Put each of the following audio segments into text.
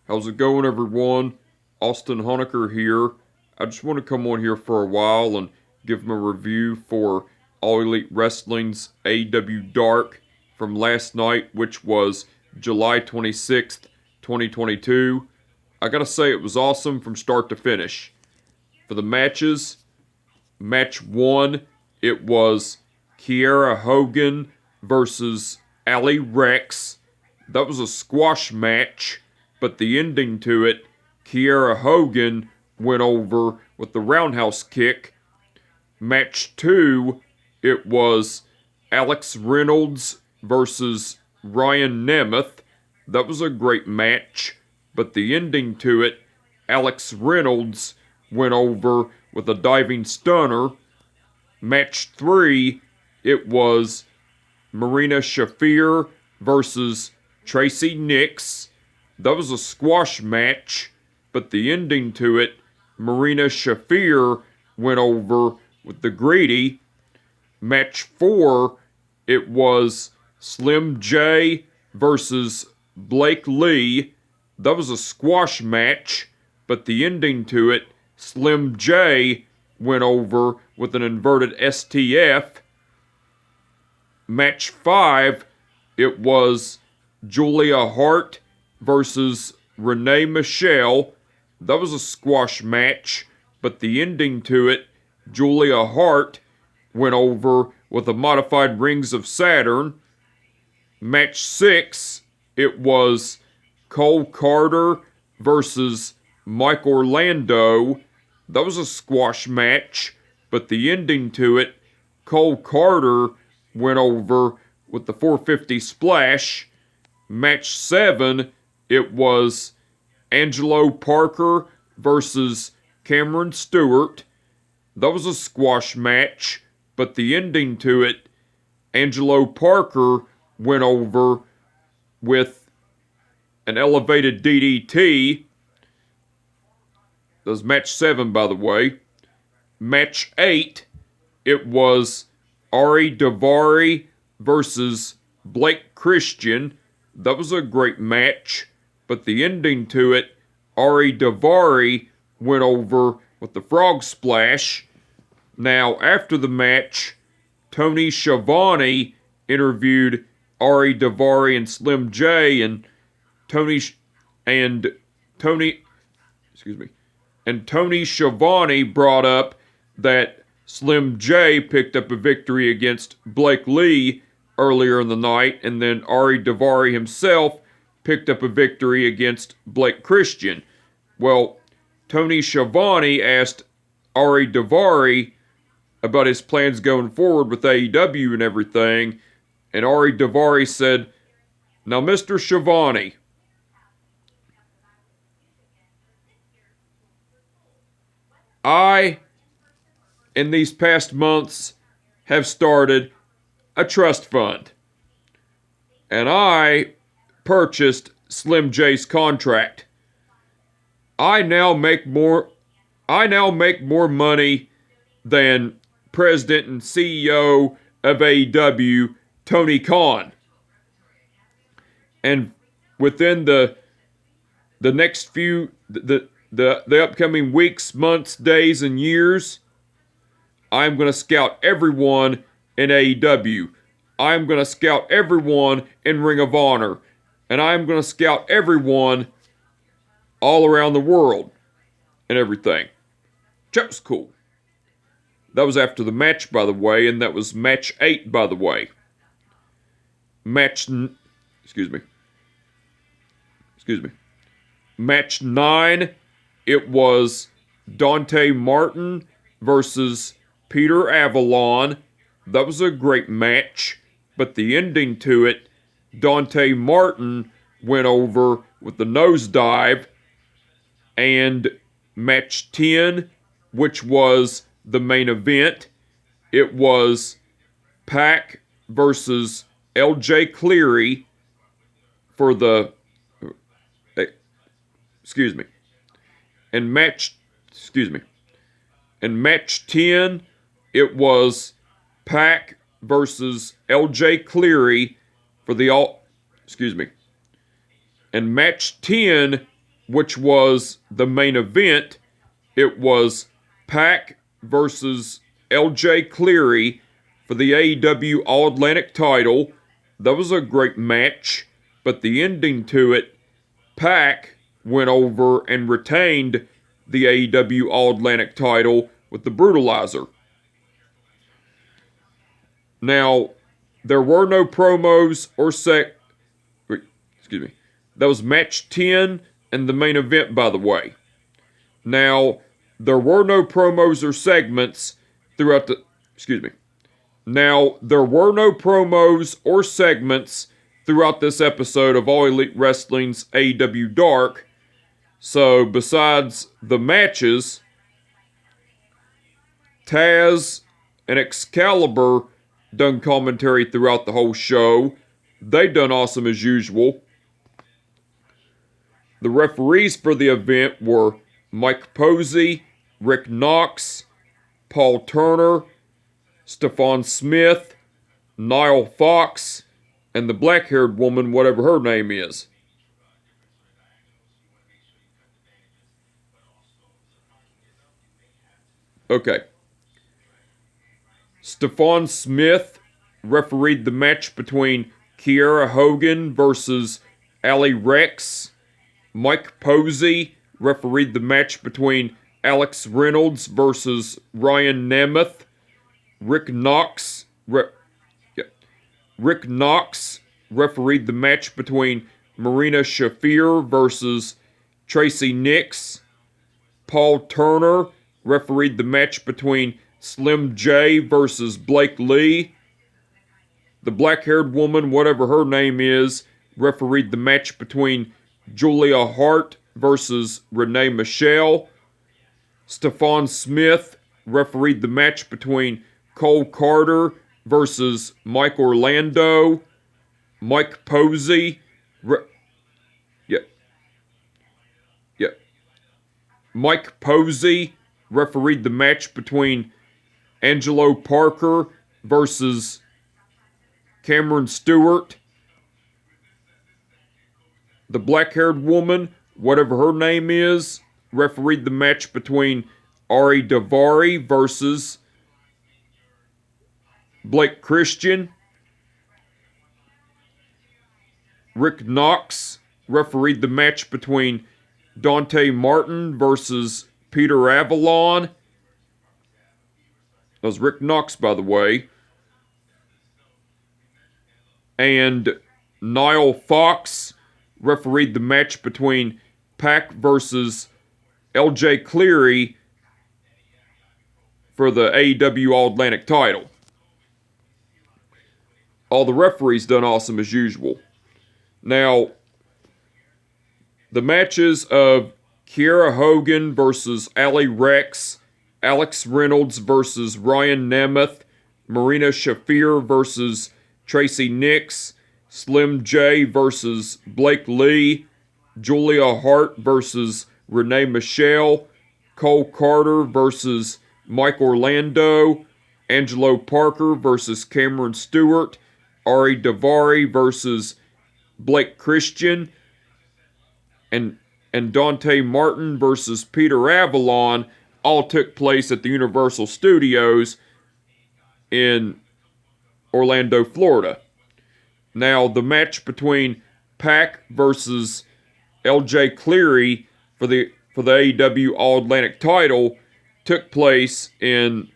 How's it going, everyone? Austin Honecker here. I just want to come on here for a while and give them a review for All Elite Wrestling's AEW Dark from last night, which was July 26th, 2022. I gotta say, it was awesome from start to finish. For the matches, match 1, it was Kiera Hogan versus Allie Rex. That was a squash match, but the ending to it, Kiera Hogan went over with the roundhouse kick. Match 2, it was Alex Reynolds versus Ryan Nemeth. That was a great match, but the ending to it, Alex Reynolds went over with a diving stunner. Match 3, it was Marina Shafir versus Tracy Nix. That was a squash match, but the ending to it, Marina Shafir went over with the Greedy. Match 4, it was Slim J versus Blake Lee. That was a squash match, but the ending to it, Slim J went over with an inverted STF. Match 5, it was Julia Hart versus Renee Michelle. That was a squash match, but the ending to it, Julia Hart went over with a modified Rings of Saturn. Match 6, it was Cole Carter versus Mike Orlando. That was a squash match, but the ending to it, Cole Carter went over with the 450 splash. Match 7, it was Angelo Parker versus Cameron Stewart. That was a squash match, but the ending to it, Angelo Parker went over with an elevated DDT. That was match 7, by the way. Match 8, it was Ari Daivari versus Blake Christian. That was a great match, but the ending to it, Ari Daivari went over with the frog splash. Now, after the match, Tony Schiavone interviewed Ari Daivari and Slim J, and Tony Schiavone brought up that Slim J picked up a victory against Blake Lee earlier in the night, and then Ari Daivari himself picked up a victory against Blake Christian. Well, Tony Schiavone asked Ari Daivari about his plans going forward with AEW and everything, and Ari Daivari said, "Now, Mr. Schiavone, I, in these past months, have started a trust fund. And I purchased Slim J's contract. I now make more money than President and CEO of AEW, Tony Khan. And within the next few the upcoming weeks, months, days, and years, I'm going to scout everyone in AEW. I'm going to scout everyone in Ring of Honor. And I'm going to scout everyone all around the world and everything." That was cool. That was after the match, by the way, and that was match 8, by the way. Match 9, it was Dante Martin versus Peter Avalon. That was a great match, but the ending to it, Dante Martin went over with the nosedive. And match 10, which was the main event, it was Pac versus LJ Cleary for the In match 10, it was Pac versus LJ Cleary for the In match 10, which was the main event. It was Pac versus LJ Cleary for the AEW All-Atlantic title. That was a great match, but the ending to it, Pac went over and retained the AEW All-Atlantic title with the Brutalizer. Now, there were no promos or That was match 10 and the main event, by the way. Now, there were no promos or segments throughout the... Now, there were no promos or segments throughout this episode of All Elite Wrestling's AEW Dark. So, besides the matches, Taz and Excalibur done commentary throughout the whole show. They done awesome as usual. The referees for the event were Mike Posey, Rick Knox, Paul Turner, Stephon Smith, Niall Fox, and the black-haired woman, whatever her name is. Okay. Stephon Smith refereed the match between Kiera Hogan versus Allie Rex. Mike Posey refereed the match between Alex Reynolds versus Ryan Nemeth. Rick Knox refereed the match between Marina Shafir versus Tracy Nix. Paul Turner refereed the match between Slim J versus Blake Lee. The black-haired woman, whatever her name is, refereed the match between Julia Hart versus Renee Michelle. Stephon Smith refereed the match between Cole Carter versus Mike Orlando. Mike Posey. Mike Posey refereed the match between Angelo Parker versus Cameron Stewart. The black-haired woman, whatever her name is, refereed the match between Ari Daivari versus Blake Christian. Rick Knox refereed the match between Dante Martin versus Peter Avalon. That was Rick Knox, by the way. And Niall Fox refereed the match between Pac versus LJ Cleary for the AEW All-Atlantic title. All the referees done awesome as usual. Now, the matches of Kiera Hogan versus Allie Rex, Alex Reynolds versus Ryan Nemeth, Marina Shafir versus Tracy Nix, Slim J versus Blake Lee, Julia Hart versus Renee Michelle, Cole Carter versus Mike Orlando, Angelo Parker versus Cameron Stewart, Ari Daivari versus Blake Christian, and Dante Martin versus Peter Avalon all took place at the Universal Studios in Orlando, Florida. Now, the match between Pac versus LJ Cleary for the AEW All-Atlantic title took place in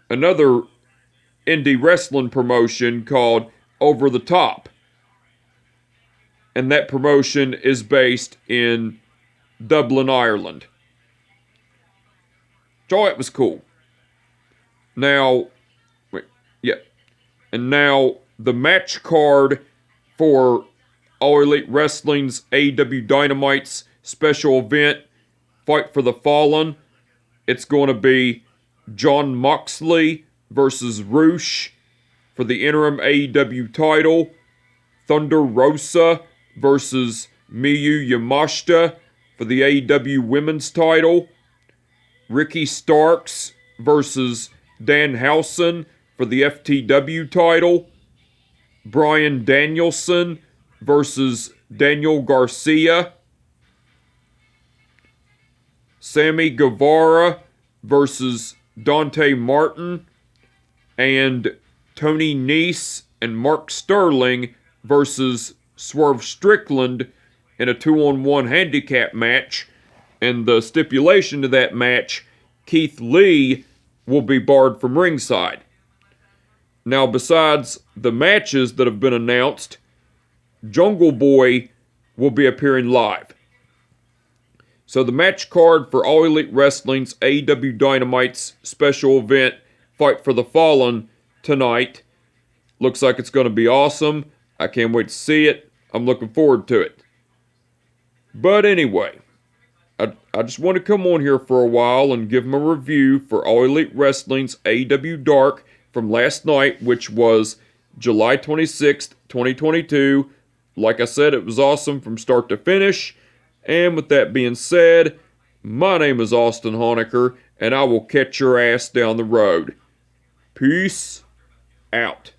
another indie wrestling promotion called Over the Top. And that promotion is based in Dublin, Ireland. So it was cool. Now, and now the match card for All Elite Wrestling's AEW Dynamite's special event, Fight for the Fallen. It's going to be Jon Moxley versus Roosh for the interim AEW title. Thunder Rosa versus Miyu Yamashita for the AEW Women's title. Ricky Starks versus Dan Housen for the FTW title. Bryan Danielson versus Daniel Garcia. Sammy Guevara versus Dante Martin, and Tony Nese and Mark Sterling versus Swerve Strickland in a 2-on-1 handicap match. And the stipulation to that match, Keith Lee will be barred from ringside. Now, besides the matches that have been announced, Jungle Boy will be appearing live. So the match card for All Elite Wrestling's AEW Dynamite's special event, Fight for the Fallen, tonight looks like it's going to be awesome. I can't wait to see it. I'm looking forward to it. But anyway, I just want to come on here for a while and give them a review for All Elite Wrestling's AEW Dark from last night, which was July 26th, 2022. Like I said, it was awesome from start to finish. And with that being said, my name is Austin Honecker, and I will catch your ass down the road. Peace out.